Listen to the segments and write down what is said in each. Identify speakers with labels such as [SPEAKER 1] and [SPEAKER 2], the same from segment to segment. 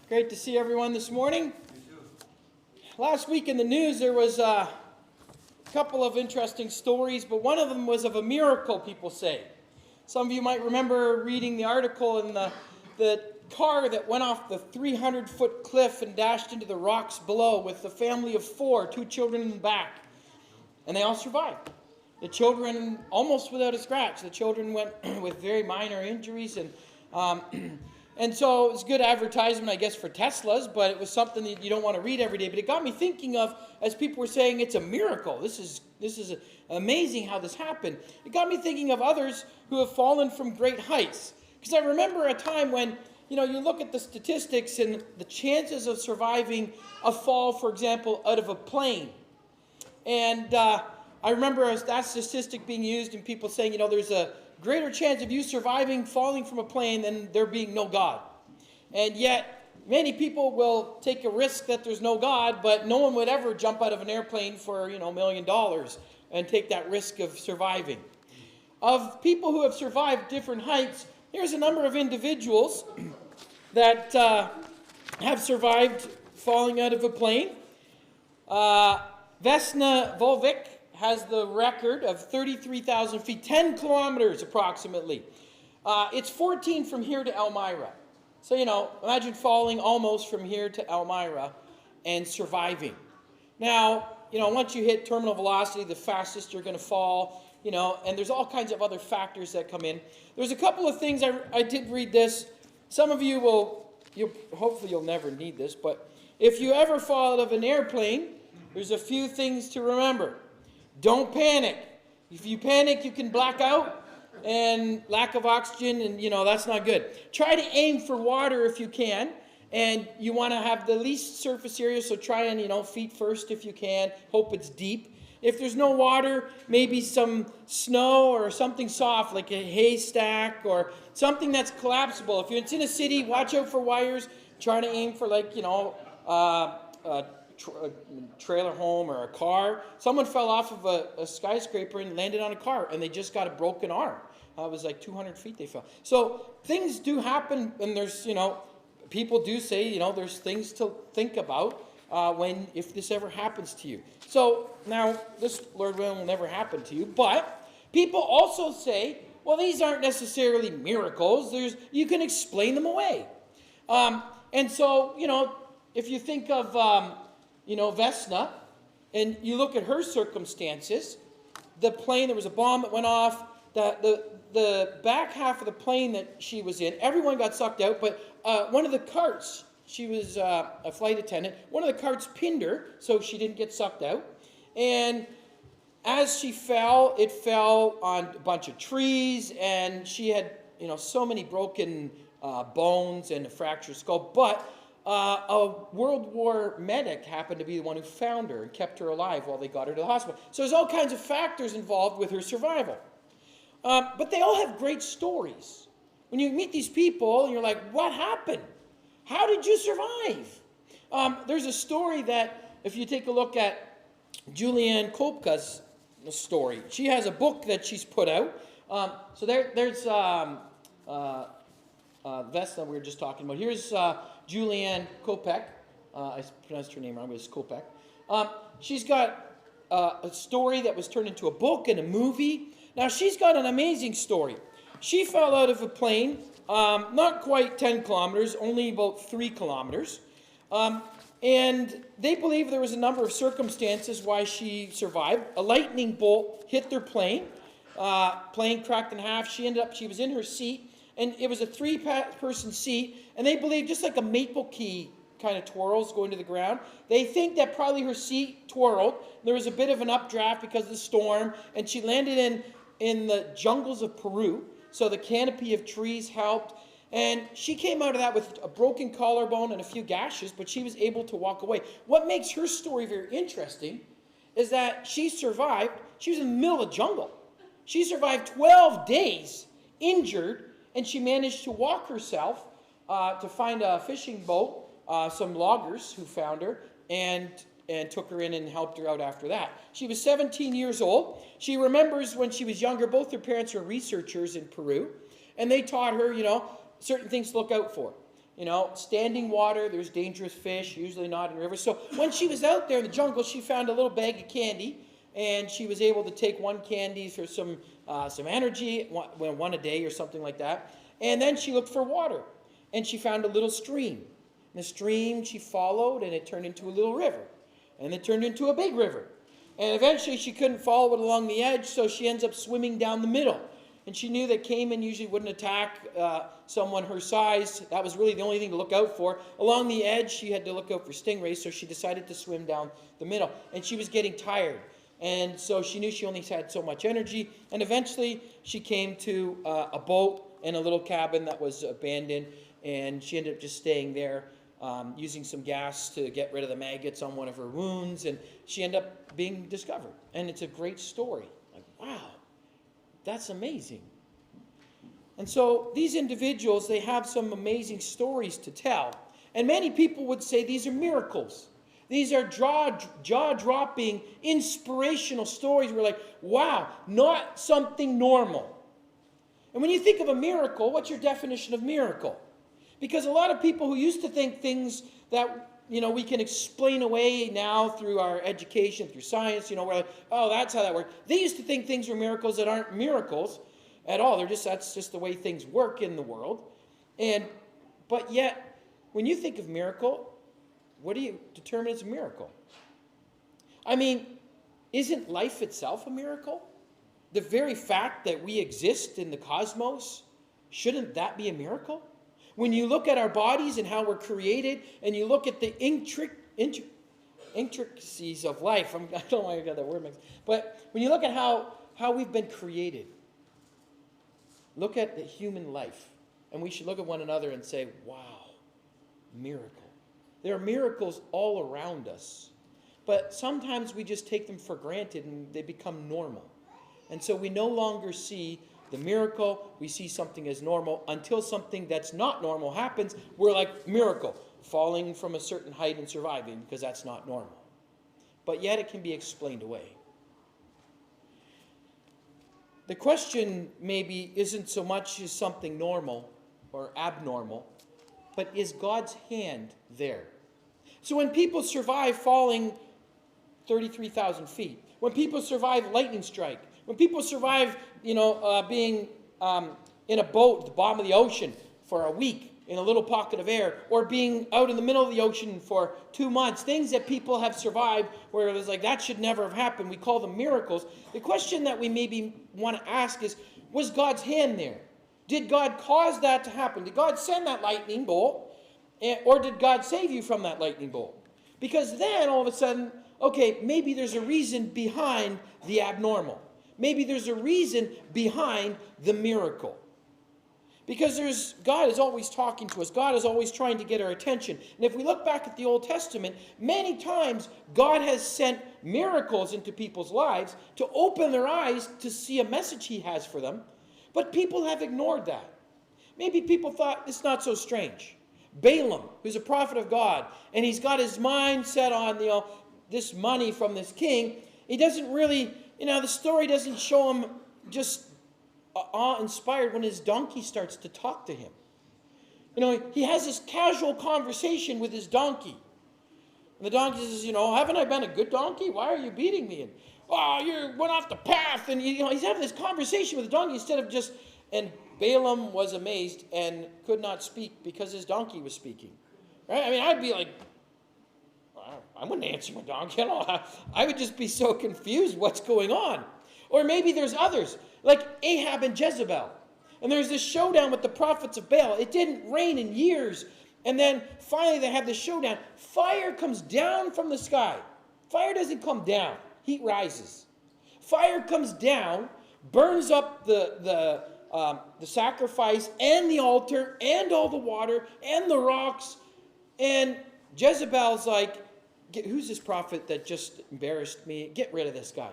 [SPEAKER 1] Great to see everyone this morning. Last week in the news there was a couple of interesting stories, but one of them was of a miracle, people say. Some of you might remember reading the article in the car that went off the 300-foot cliff and dashed into the rocks below with a family of 4, 2 children in the back. And they all survived. The children, almost without a scratch. The children went with very minor injuries, and so it was good advertisement, I guess, for Teslas, but it was something that you don't want to read every day. But it got me thinking of, as people were saying, it's a miracle. This is amazing how this happened. It got me thinking of others who have fallen from great heights. Because I remember a time when, you look at the statistics and the chances of surviving a fall, for example, out of a plane. And I remember that statistic being used and people saying, there's a greater chance of you surviving falling from a plane than there being no God. And yet, many people will take a risk that there's no God, but no one would ever jump out of an airplane for, $1 million and take that risk of surviving. Of people who have survived different heights, here's a number of individuals that have survived falling out of a plane. Vesna Volvic has the record of 33,000 feet, 10 kilometers approximately. It's 14 from here to Elmira. So, imagine falling almost from here to Elmira and surviving. Now, once you hit terminal velocity, the fastest you're going to fall, and there's all kinds of other factors that come in. There's a couple of things, I did read this. Some of you hopefully you'll never need this, but if you ever fall out of an airplane, there's a few things to remember. Don't panic. If you panic, you can black out and lack of oxygen, and that's not good. Try to aim for water if you can, and you want to have the least surface area, so try and, feet first if you can. Hope it's deep. If there's no water, maybe some snow or something soft like a haystack or something that's collapsible. If it's in a city, watch out for wires. Try to aim for a trailer home or a car. Someone fell off of a skyscraper and landed on a car, and they just got a broken arm. It was like 200 feet they fell. So things do happen, and there's, people do say, there's things to think about if this ever happens to you. So now, this, Lord willing, will never happen to you, but people also say, well, these aren't necessarily miracles. You can explain them away. And so, if you think of Vesna, and you look at her circumstances, the plane, there was a bomb that went off, the back half of the plane that she was in, everyone got sucked out, but one of the carts, she was a flight attendant, one of the carts pinned her, so she didn't get sucked out, and as she fell, it fell on a bunch of trees, and she had, so many broken bones and a fractured skull, but a World War medic happened to be the one who found her and kept her alive while they got her to the hospital. So there's all kinds of factors involved with her survival. But they all have great stories. When you meet these people, you're like, what happened? How did you survive? There's a story that, if you take a look at Julianne Kopka's story, she has a book that she's put out. So there's Vesna we were just talking about. Here's Julianne Kopek. I pronounced her name wrong, but it's Kopek. She's got a story that was turned into a book and a movie. Now, she's got an amazing story. She fell out of a plane, not quite 10 kilometers, only about 3 kilometers. And they believe there was a number of circumstances why she survived. A lightning bolt hit their plane. Plane cracked in half. She was in her seat. And it was a 3-person seat, and they believe just like a maple key kind of twirls going to the ground, they think that probably her seat twirled. There was a bit of an updraft because of the storm, and she landed in the jungles of Peru, so the canopy of trees helped. And she came out of that with a broken collarbone and a few gashes, but she was able to walk away. What makes her story very interesting is that she survived. She was in the middle of the jungle. She survived 12 days injured, and she managed to walk herself to find a fishing boat, some loggers who found her, and took her in and helped her out after that. She was 17 years old. She remembers when she was younger, both her parents were researchers in Peru, and they taught her, certain things to look out for. standing water, there's dangerous fish, usually not in rivers. So when she was out there in the jungle, she found a little bag of candy, and she was able to take one candy for some energy, one a day or something like that. And then she looked for water, and she found a little stream. And the stream she followed, and it turned into a little river. And it turned into a big river. And eventually she couldn't follow it along the edge, so she ends up swimming down the middle. And she knew that caiman usually wouldn't attack someone her size. That was really the only thing to look out for. Along the edge, she had to look out for stingrays, so she decided to swim down the middle. And she was getting tired. And so she knew she only had so much energy. And eventually she came to a boat and a little cabin that was abandoned. And she ended up just staying there, using some gas to get rid of the maggots on one of her wounds. And she ended up being discovered. And it's a great story. Like, wow, that's amazing. And so these individuals, they have some amazing stories to tell. And many people would say these are miracles. These are jaw-dropping, inspirational stories. We're like, wow, not something normal. And when you think of a miracle, what's your definition of miracle? Because a lot of people who used to think things that, we can explain away now through our education, through science, we're like, oh, that's how that works. They used to think things were miracles that aren't miracles at all. That's just the way things work in the world. But yet, when you think of miracle, what do you determine as a miracle? I mean, isn't life itself a miracle? The very fact that we exist in the cosmos, shouldn't that be a miracle? When you look at our bodies and how we're created, and you look at the intricacies of life, I don't know why I got that word mixed, but when you look at how we've been created, look at the human life, and we should look at one another and say, wow, miracle. There are miracles all around us, but sometimes we just take them for granted and they become normal. And so we no longer see the miracle, we see something as normal until something that's not normal happens. We're like, miracle, falling from a certain height and surviving, because that's not normal. But yet it can be explained away. The question maybe isn't so much is something normal or abnormal, but is God's hand there? So when people survive falling 33,000 feet, when people survive lightning strike, when people survive, being in a boat at the bottom of the ocean for a week in a little pocket of air, or being out in the middle of the ocean for 2 months, things that people have survived where it was like, that should never have happened. We call them miracles. The question that we maybe want to ask is, was God's hand there? Did God cause that to happen? Did God send that lightning bolt? Or did God save you from that lightning bolt? Because then all of a sudden, okay, maybe there's a reason behind the abnormal. Maybe there's a reason behind the miracle. Because God is always talking to us. God is always trying to get our attention. And if we look back at the Old Testament, many times God has sent miracles into people's lives to open their eyes to see a message he has for them. But people have ignored that. Maybe people thought, it's not so strange. Balaam, who's a prophet of God, and he's got his mind set on, this money from this king. He doesn't really, the story doesn't show him just awe-inspired when his donkey starts to talk to him. He has this casual conversation with his donkey. And the donkey says, haven't I been a good donkey? Why are you beating me? And, you went off the path. And, he's having this conversation with the donkey instead of just, and Balaam was amazed and could not speak because his donkey was speaking. Right? I mean, I'd be like, I wouldn't answer my donkey at all. I would just be so confused what's going on. Or maybe there's others, like Ahab and Jezebel. And there's this showdown with the prophets of Baal. It didn't rain in years. And then finally they have this showdown. Fire comes down from the sky. Fire doesn't come down. Heat rises. Fire comes down, burns up the sacrifice and the altar and all the water and the rocks. And Jezebel's like, who's this prophet that just embarrassed me? Get rid of this guy.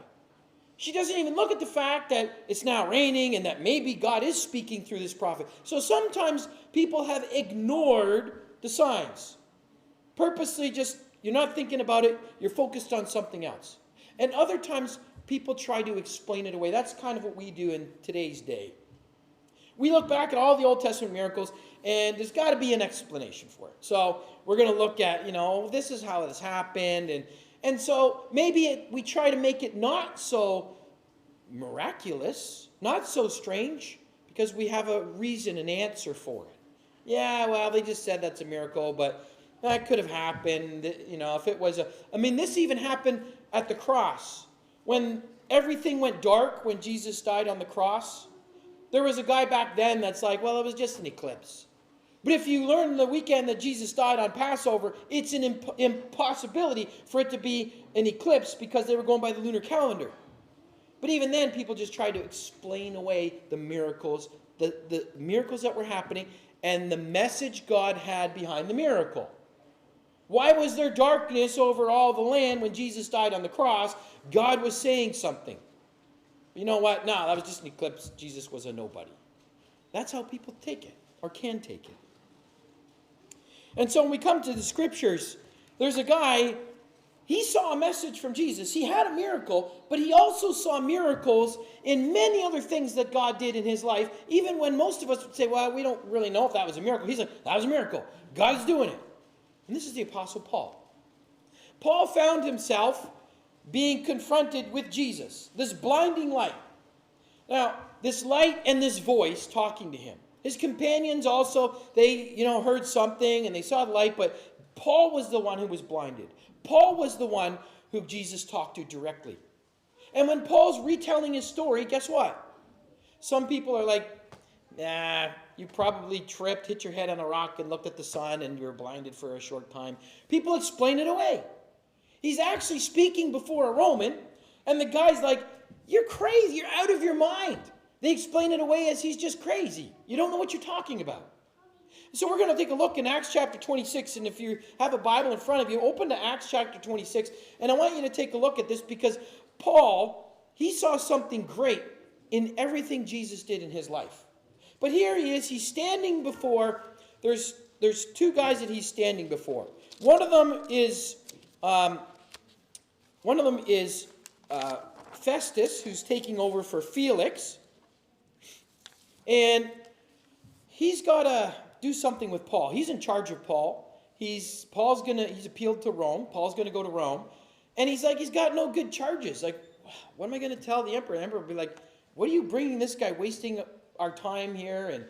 [SPEAKER 1] She doesn't even look at the fact that it's now raining and that maybe God is speaking through this prophet. So sometimes people have ignored the signs. Purposely just, you're not thinking about it, you're focused on something else. And other times people try to explain it away. That's kind of what we do in today's day. We look back at all the Old Testament miracles, and there's got to be an explanation for it. So we're going to look at, this is how this happened. And so maybe we try to make it not so miraculous, not so strange, because we have a reason, an answer for it. Yeah, well, they just said that's a miracle, but that could have happened, if it was this even happened at the cross. When everything went dark when Jesus died on the cross, there was a guy back then that's like, well, it was just an eclipse. But if you learn the weekend that Jesus died on Passover, it's an impossibility for it to be an eclipse because they were going by the lunar calendar. But even then, people just tried to explain away the miracles, the miracles that were happening, and the message God had behind the miracle. Why was there darkness over all the land when Jesus died on the cross? God was saying something. You know what? No, that was just an eclipse. Jesus was a nobody. That's how people take it, or can take it. And so when we come to the scriptures, there's a guy, he saw a message from Jesus. He had a miracle, but he also saw miracles in many other things that God did in his life, even when most of us would say, well, we don't really know if that was a miracle. He's like, that was a miracle. God's doing it. And this is the Apostle Paul. Paul found himself being confronted with Jesus, this blinding light. Now, this light and this voice talking to him. His companions also, they, heard something and they saw the light, but Paul was the one who was blinded. Paul was the one who Jesus talked to directly. And when Paul's retelling his story, guess what? Some people are like, nah, you probably tripped, hit your head on a rock, and looked at the sun, and you were blinded for a short time. People explain it away. He's actually speaking before a Roman, and the guy's like, you're crazy, you're out of your mind. They explain it away as he's just crazy. You don't know what you're talking about. So we're going to take a look in Acts chapter 26, and if you have a Bible in front of you, open to Acts chapter 26, and I want you to take a look at this because Paul, he saw something great in everything Jesus did in his life. But here he is, he's standing before, there's two guys that he's standing before. One of them is Festus, who's taking over for Felix. And he's got to do something with Paul. He's in charge of Paul. He's appealed to Rome. Paul's going to go to Rome. And he's got no good charges. Like, what am I going to tell the emperor? The emperor will be like, what are you bringing this guy, wasting our time here? And,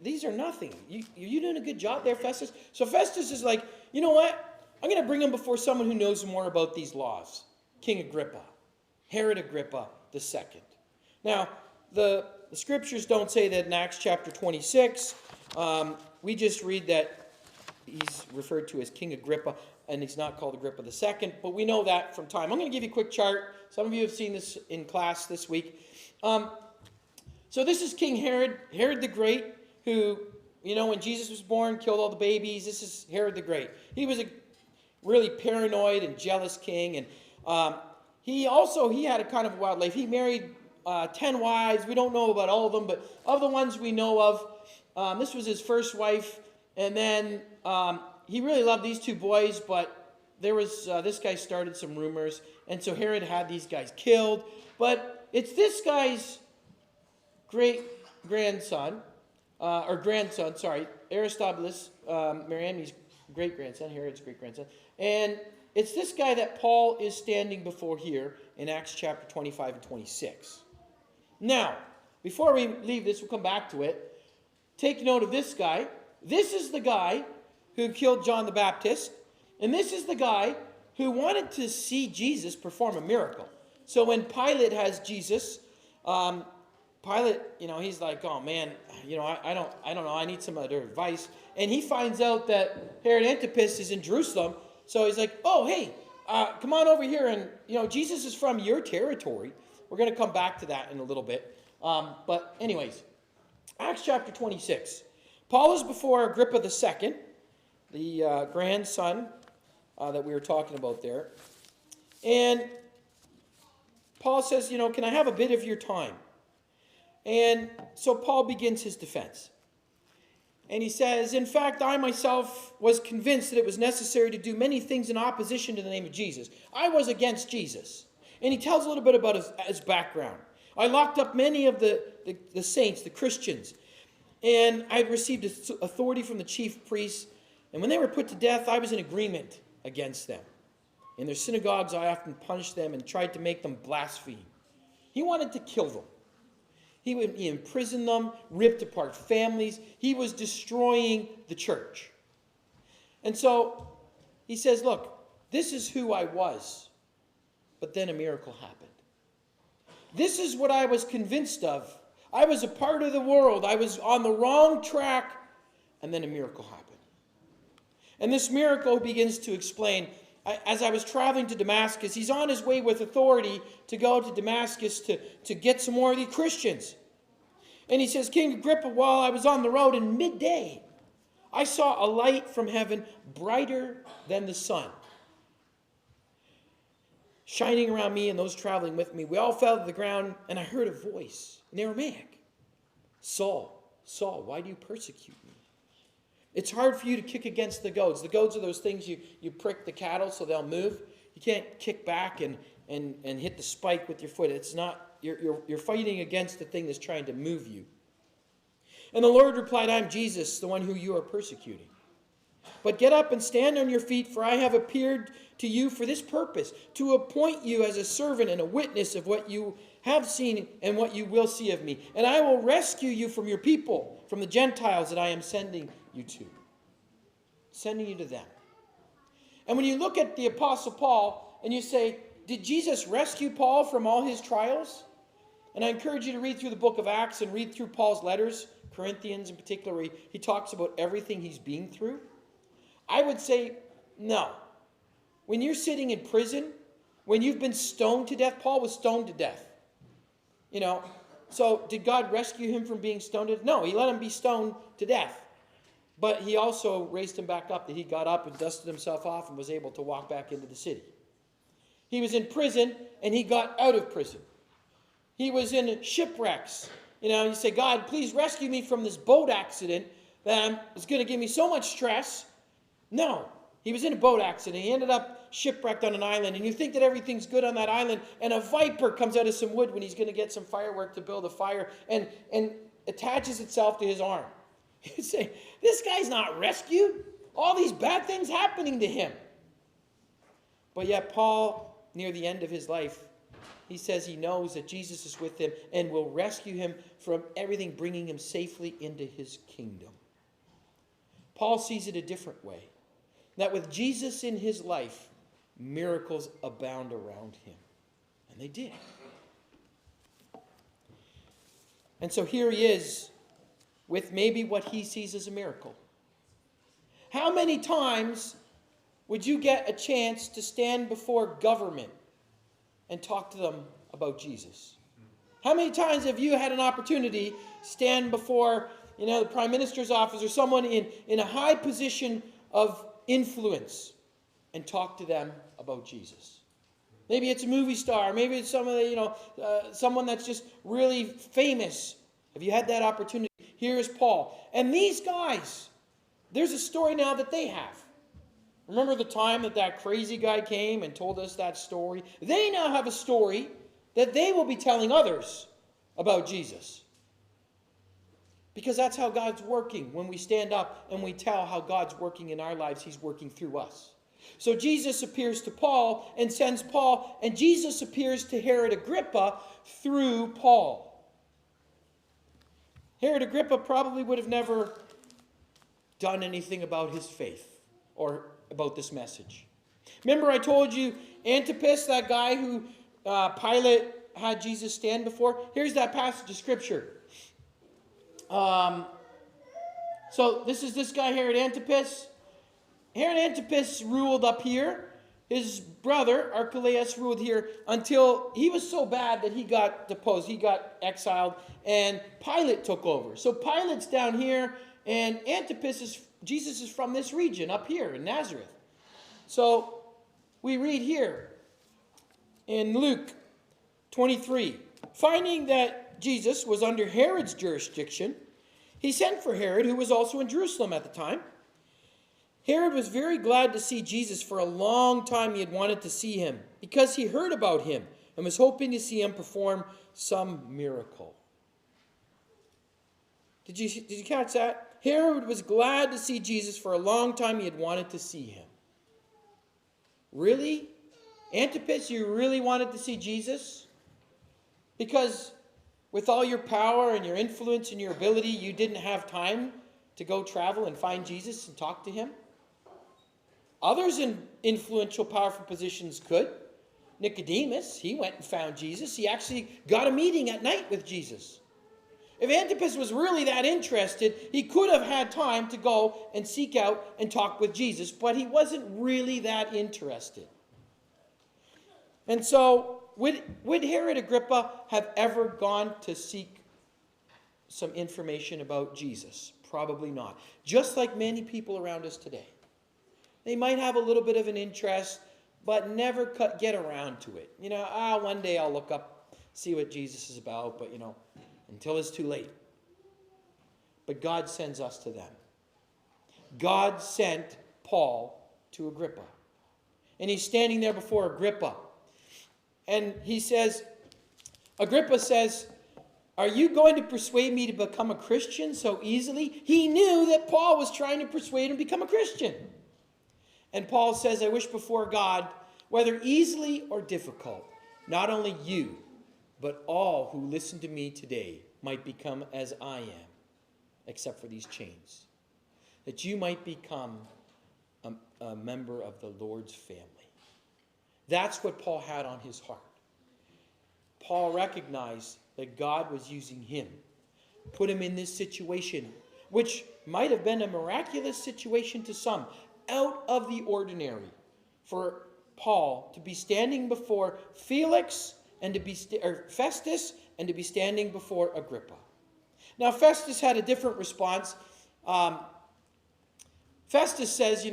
[SPEAKER 1] these are nothing. You doing a good job there, Festus? So Festus is like, you know what? I'm going to bring him before someone who knows more about these laws. King Agrippa. Herod Agrippa II. Now, the scriptures don't say that in Acts chapter 26. We just read that he's referred to as King Agrippa, and he's not called Agrippa II, but we know that from time. I'm going to give you a quick chart. Some of you have seen this in class this week. So this is King Herod the Great, who, when Jesus was born, killed all the babies. This is Herod the Great. He was a really paranoid and jealous king, and he had a kind of wild life. He married 10 wives. We don't know about all of them, but of the ones we know of, this was his first wife, and then he really loved these two boys, but there was this guy started some rumors, and so Herod had these guys killed. But it's this guy's grandson, Aristobulus, Mariamne's great-grandson, Herod's great-grandson, and it's this guy that Paul is standing before here in Acts chapter 25 and 26. Now, before we leave this, we'll come back to it. Take note of this guy. This is the guy who killed John the Baptist, and this is the guy who wanted to see Jesus perform a miracle. So when Pilate has Jesus, Pilate, he's like, oh man, I don't know, I need some other advice. And he finds out that Herod Antipas is in Jerusalem, so he's like, oh hey, come on over here, and Jesus is from your territory. We're going to come back to that in a little bit. But anyways, Acts chapter 26. Paul is before Agrippa II, the grandson that we were talking about there. And Paul says, can I have a bit of your time? And so Paul begins his defense. And he says, in fact, I myself was convinced that it was necessary to do many things in opposition to the name of Jesus. I was against Jesus. And he tells a little bit about his background. I locked up many of the saints, the Christians. And I received authority from the chief priests. And when they were put to death, I was in agreement against them. In their synagogues, I often punished them and tried to make them blaspheme. He wanted to kill them. He imprisoned them, ripped apart families. He was destroying the church. And so he says, look, this is who I was. But then a miracle happened. This is what I was convinced of. I was a part of the world. I was on the wrong track. And then a miracle happened. And this miracle begins to explain, as I was traveling to Damascus, he's on his way with authority to go to Damascus to get some more of these Christians. And he says, King Agrippa, while I was on the road in midday, I saw a light from heaven brighter than the sun, shining around me and those traveling with me. We all fell to the ground, and I heard a voice in Aramaic. Saul, Saul, why do you persecute me? It's hard for you to kick against the goads. The goads are those things you prick the cattle so they'll move. You can't kick back and hit the spike with your foot. It's not, you're fighting against the thing that's trying to move you. And the Lord replied, I'm Jesus, the one who you are persecuting. But get up and stand on your feet, for I have appeared to you for this purpose, to appoint you as a servant and a witness of what you have seen and what you will see of me. And I will rescue you from your people, from the Gentiles that I am sending you to. Sending you to them. And when you look at the Apostle Paul and you say, did Jesus rescue Paul from all his trials? And I encourage you to read through the book of Acts and read through Paul's letters, Corinthians in particular, where he talks about everything he's been through. I would say no. When you're sitting in prison, when you've been stoned to death, Paul was stoned to death. So did God rescue him from being stoned to death? No, he let him be stoned to death. But he also raised him back up, that he got up and dusted himself off and was able to walk back into the city. He was in prison and he got out of prison. He was in shipwrecks. You say, God, please rescue me from this boat accident that is going to give me so much stress. No, he was in a boat accident. He ended up shipwrecked on an island, and you think that everything's good on that island, and a viper comes out of some wood when he's going to get some firework to build a fire and attaches itself to his arm. You say, this guy's not rescued. All these bad things happening to him. But yet Paul, near the end of his life, he says he knows that Jesus is with him and will rescue him from everything, bringing him safely into his kingdom. Paul sees it a different way. That with Jesus in his life, miracles abound around him. And they did. And so here he is with maybe what he sees as a miracle. How many times would you get a chance to stand before government and talk to them about Jesus? How many times have you had an opportunity to stand before, the Prime Minister's office or someone in a high position of influence and talk to them about Jesus? Maybe it's a movie star. Maybe it's someone that's just really famous. Have you had that opportunity? Here's Paul. And these guys, there's a story now that they have. Remember the time that crazy guy came and told us that story? They now have a story that they will be telling others about Jesus. Because that's how God's working. When we stand up and we tell how God's working in our lives, he's working through us. So Jesus appears to Paul and sends Paul, and Jesus appears to Herod Agrippa through Paul. Herod Agrippa probably would have never done anything about his faith or about this message. Remember I told you Antipas, that guy who Pilate had Jesus stand before? Here's that passage of scripture. So this is this guy, Herod Antipas. Herod Antipas ruled up here. His brother, Archelaus, ruled here until he was so bad that he got deposed. He got exiled, and Pilate took over. So Pilate's down here, and Jesus is from this region up here in Nazareth. So we read here in Luke 23, finding that Jesus was under Herod's jurisdiction, he sent for Herod, who was also in Jerusalem at the time. Herod was very glad to see Jesus. For a long time he had wanted to see him, because he heard about him and was hoping to see him perform some miracle. Did you catch that? Herod was glad to see Jesus. For a long time he had wanted to see him. Really? Antipas, you really wanted to see Jesus? Because with all your power and your influence and your ability, you didn't have time to go travel and find Jesus and talk to him? Others in influential, powerful positions could. Nicodemus, he went and found Jesus. He actually got a meeting at night with Jesus. If Antipas was really that interested, he could have had time to go and seek out and talk with Jesus, but he wasn't really that interested. And so, would Herod Agrippa have ever gone to seek some information about Jesus? Probably not. Just like many people around us today. They might have a little bit of an interest, but never get around to it. One day I'll look up, see what Jesus is about, but until it's too late. But God sends us to them. God sent Paul to Agrippa. And he's standing there before Agrippa. And Agrippa says, "Are you going to persuade me to become a Christian so easily?" He knew that Paul was trying to persuade him to become a Christian. And Paul says, "I wish before God, whether easily or difficult, not only you, but all who listen to me today might become as I am, except for these chains, that you might become a member of the Lord's family." That's what Paul had on his heart. Paul recognized that God was using him, put him in this situation, which might have been a miraculous situation to some, out of the ordinary, for Paul to be standing before Felix and to be Festus and to be standing before Agrippa. Now Festus had a different response. Festus says,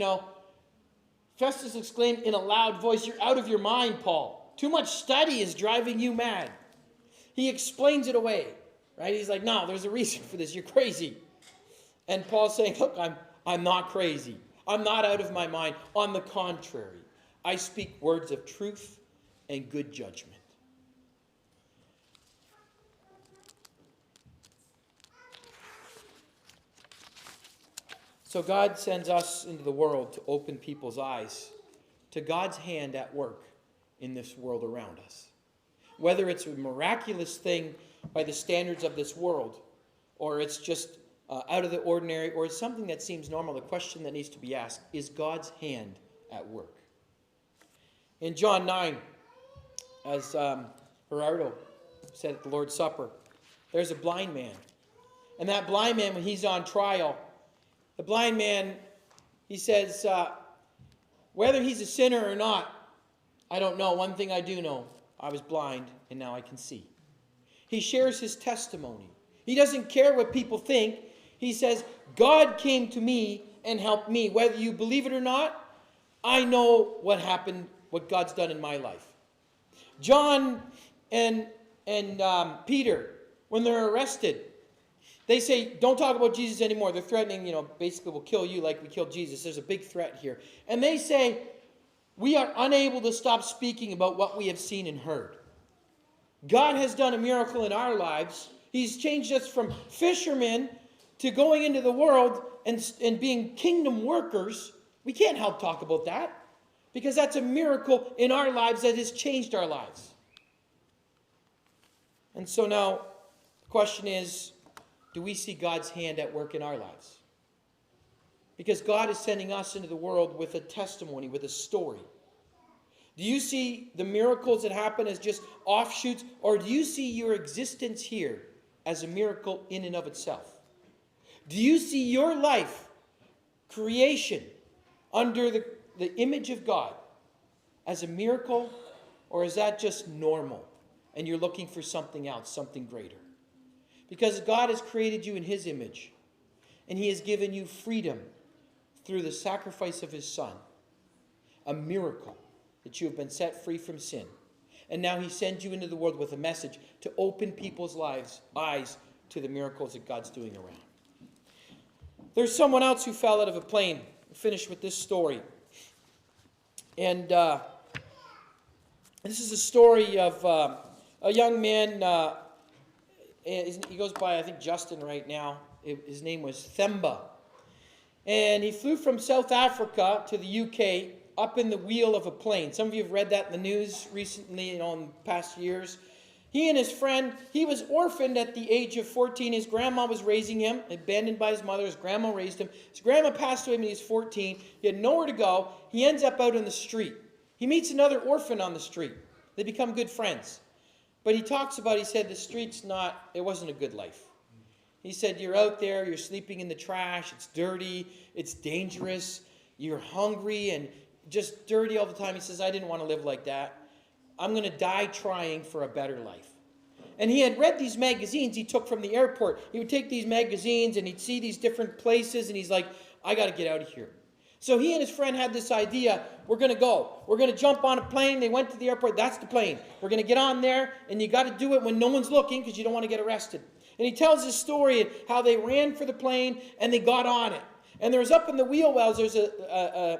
[SPEAKER 1] Festus exclaimed in a loud voice, "You're out of your mind, Paul. Too much study is driving you mad." He explains it away, right? He's like, "No, there's a reason for this. You're crazy." And Paul's saying, "Look, I'm not crazy. I'm not out of my mind. On the contrary, I speak words of truth and good judgment." So God sends us into the world to open people's eyes to God's hand at work in this world around us. Whether it's a miraculous thing by the standards of this world, or it's just out of the ordinary, or it's something that seems normal, the question that needs to be asked, is God's hand at work? In John 9, as Gerardo said at the Lord's Supper, there's a blind man. And that blind man, when he's on trial, the blind man, he says, whether he's a sinner or not, I don't know. One thing I do know, I was blind and now I can see. He shares his testimony. He doesn't care what people think. He says, God came to me and helped me. Whether you believe it or not, I know what happened, what God's done in my life. John and Peter, when they're arrested, they say, don't talk about Jesus anymore. They're threatening, basically we'll kill you like we killed Jesus. There's a big threat here. And they say, we are unable to stop speaking about what we have seen and heard. God has done a miracle in our lives. He's changed us from fishermen to going into the world and being kingdom workers. We can't help talk about that because that's a miracle in our lives that has changed our lives. And so now the question is, do we see God's hand at work in our lives? Because God is sending us into the world with a testimony, with a story. Do you see the miracles that happen as just offshoots, or do you see your existence here as a miracle in and of itself? Do you see your life, creation, under the image of God as a miracle, or is that just normal and you're looking for something else, something greater? Because God has created you in His image, and He has given you freedom through the sacrifice of His Son. A miracle that you have been set free from sin. And now He sends you into the world with a message to open people's eyes to the miracles that God's doing around. There's someone else who fell out of a plane. I'll finish with this story. And this is a story of a young man, he goes by, I think, Justin right now. His name was Themba. And he flew from South Africa to the UK up in the wheel of a plane. Some of you have read that in the news recently, in past years. He and his friend, he was orphaned at the age of 14. His grandma was raising him, abandoned by his mother. His grandma raised him. His grandma passed away when he was 14. He had nowhere to go. He ends up out in the street. He meets another orphan on the street. They become good friends. But he talks about, he said, the street's not, it wasn't a good life. He said, you're out there, you're sleeping in the trash, it's dirty, it's dangerous, you're hungry and just dirty all the time. He says, I didn't want to live like that. I'm going to die trying for a better life. And he had read these magazines he took from the airport. He would take these magazines and he'd see these different places and he's like, I got to get out of here. So he and his friend had this idea, we're going to go. We're going to jump on a plane. They went to the airport. That's the plane. We're going to get on there, and you got to do it when no one's looking because you don't want to get arrested. And he tells his story of how they ran for the plane and they got on it. And there was up in the wheel wells, there's a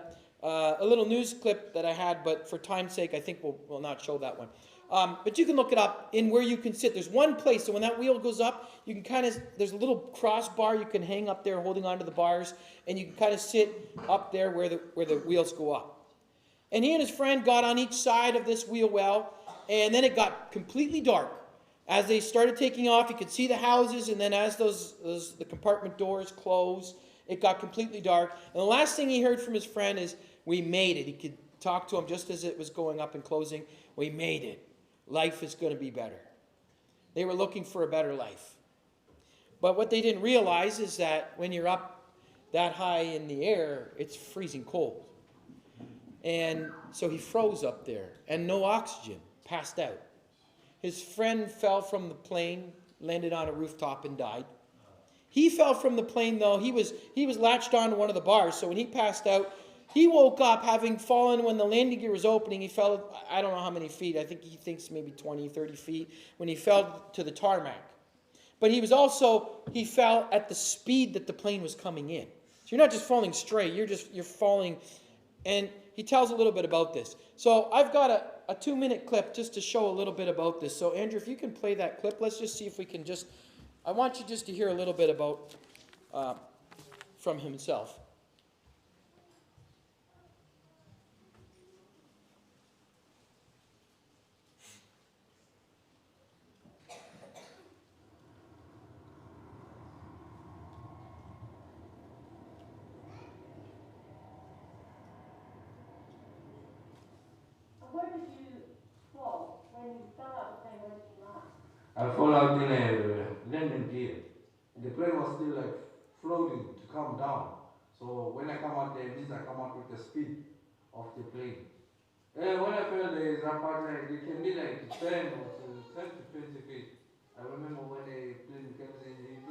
[SPEAKER 1] little news clip that I had, but for time's sake, I think we'll not show that one. But you can look it up in where you can sit. There's one place, so when that wheel goes up, you can kind of, there's a little crossbar you can hang up there holding onto the bars, and you can kind of sit up there where the wheels go up. And he and his friend got on each side of this wheel well, and then it got completely dark. As they started taking off, you could see the houses, and then as the compartment doors closed, it got completely dark. And the last thing he heard from his friend is, we made it. He could talk to him just as it was going up and closing. We made it. Life is going to be better. They were looking for a better life. But what they didn't realize is that when you're up that high in the air, it's freezing cold. And so he froze up there, and no oxygen, passed out. His friend fell from the plane, landed on a rooftop, and died. He fell from the plane, though. He was latched onto one of the bars, so when he passed out, he woke up having fallen when the landing gear was opening. He fell, I don't know how many feet. I think he thinks maybe 20, 30 feet when he fell to the tarmac. But he fell at the speed that the plane was coming in. So you're not just falling straight, you're falling. And he tells a little bit about this. So I've got a 2-minute clip just to show a little bit about this. So Andrew, if you can play that clip, let's just see if we can I want you just to hear a little bit about from himself.
[SPEAKER 2] Where did you fall? When you fell out of the plane, where did you land?
[SPEAKER 3] I fall out in a landing gear. The plane was still like floating to come down. So when I come out there, it means I come out with the speed of the plane. And when I fell there, it's about like, it can be like 10 to 20 feet. I remember when the plane comes in, it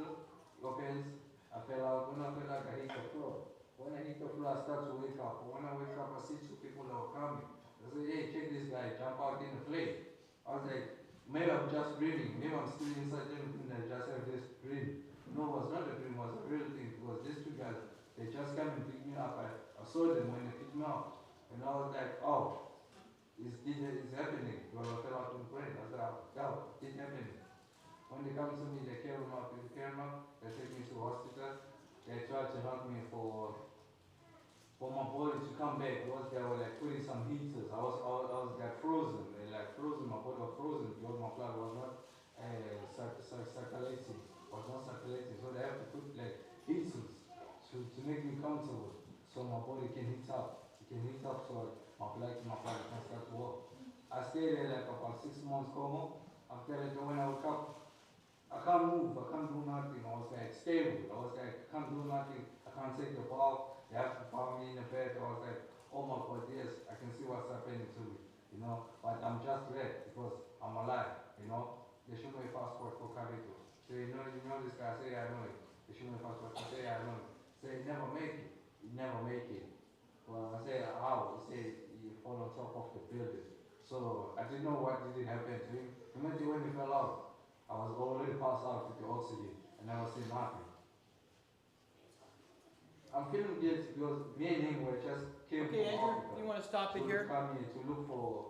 [SPEAKER 3] opens, I fell out. When I fell out, I hit the floor. When I hit the floor, I start to wake up. When I wake up, I see 2 people that were coming. I say, hey, check this guy, jump out in the plane. I was like, maybe I'm just dreaming. Maybe I'm still inside everything that I just have this dream. No, it was not a dream, it was a real thing. It was these 2 guys. They just came and picked me up. I saw them when they picked me up. And I was like, oh, it's happening. Well, I fell out of the plane. I said, oh, it's happening. When they come to me, they carry me up. They carry me up. They take me to hospital. They try to help me for my body to come back. Because they were like putting some heaters. I was like frozen. They like frozen. My body was frozen because my blood was not circulating. So they have to put like heaters to make me comfortable. So my body can heat up. It can heat up so my blood can start to work. I stayed there like about 6 months coma. After that, when I woke up, I can't move, I can't do nothing. I was like stable. I was like, I can't do nothing. I can't take the ball. They have to put me in the bed. I was like, oh my God, yes, I can see what's happening to me, you know. But I'm just red because I'm alive, you know. They show me a passport for Carito. Say, you know this guy? I say, I know it. They show me a passport. I say, I know it. Say, never make it. You never make it. Well, I say, how? He say, you fall on top of the building. So I didn't know what did happen to him. Imagine when he fell out. I was already passed out with the oxygen, and I was saying nothing. I'm feeling guilty because me and him were just came
[SPEAKER 1] Okay,
[SPEAKER 3] from
[SPEAKER 1] Andrew,
[SPEAKER 3] Africa
[SPEAKER 1] you want to stop it here?
[SPEAKER 3] to come here to look for.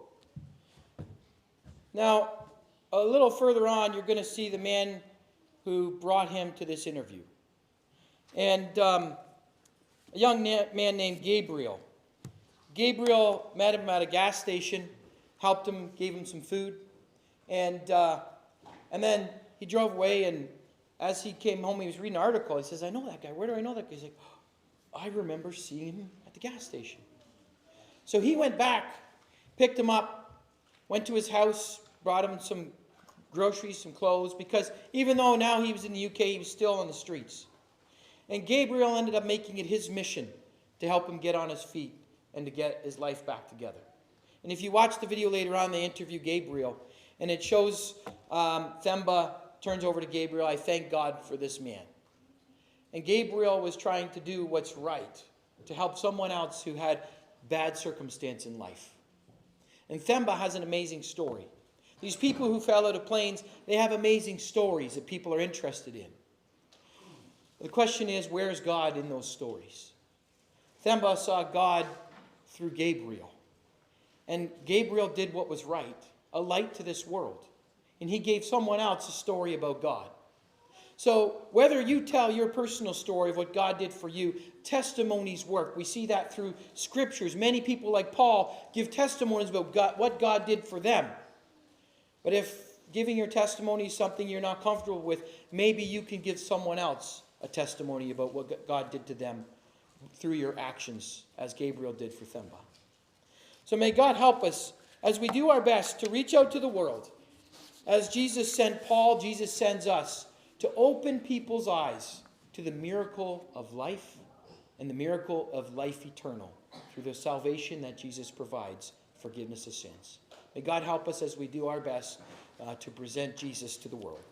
[SPEAKER 1] Now, a little further on, you're going to see the man who brought him to this interview. And a young man named Gabriel. Gabriel met him at a gas station, helped him, gave him some food. And then he drove away, and as he came home, he was reading an article. He says, I know that guy. Where do I know that guy? He's like, oh, I remember seeing him at the gas station. So he went back, picked him up, went to his house, brought him some groceries, some clothes, because even though now he was in the UK, he was still on the streets. And Gabriel ended up making it his mission to help him get on his feet and to get his life back together. And if you watch the video later on, they interview Gabriel, and it shows Themba turns over to Gabriel, I thank God for this man. And Gabriel was trying to do what's right, to help someone else who had bad circumstance in life. And Themba has an amazing story. These people who fell out of planes, they have amazing stories that people are interested in. The question is, where's God in those stories? Themba saw God through Gabriel. And Gabriel did what was right, a light to this world. And he gave someone else a story about God. So whether you tell your personal story of what God did for you, testimonies work. We see that through scriptures. Many people like Paul give testimonies about God, what God did for them. But if giving your testimony is something you're not comfortable with, maybe you can give someone else a testimony about what God did to them through your actions, as Gabriel did for Themba. So may God help us as we do our best to reach out to the world. As Jesus sent Paul, Jesus sends us to open people's eyes to the miracle of life and the miracle of life eternal through the salvation that Jesus provides, forgiveness of sins. May God help us as we do our best to present Jesus to the world.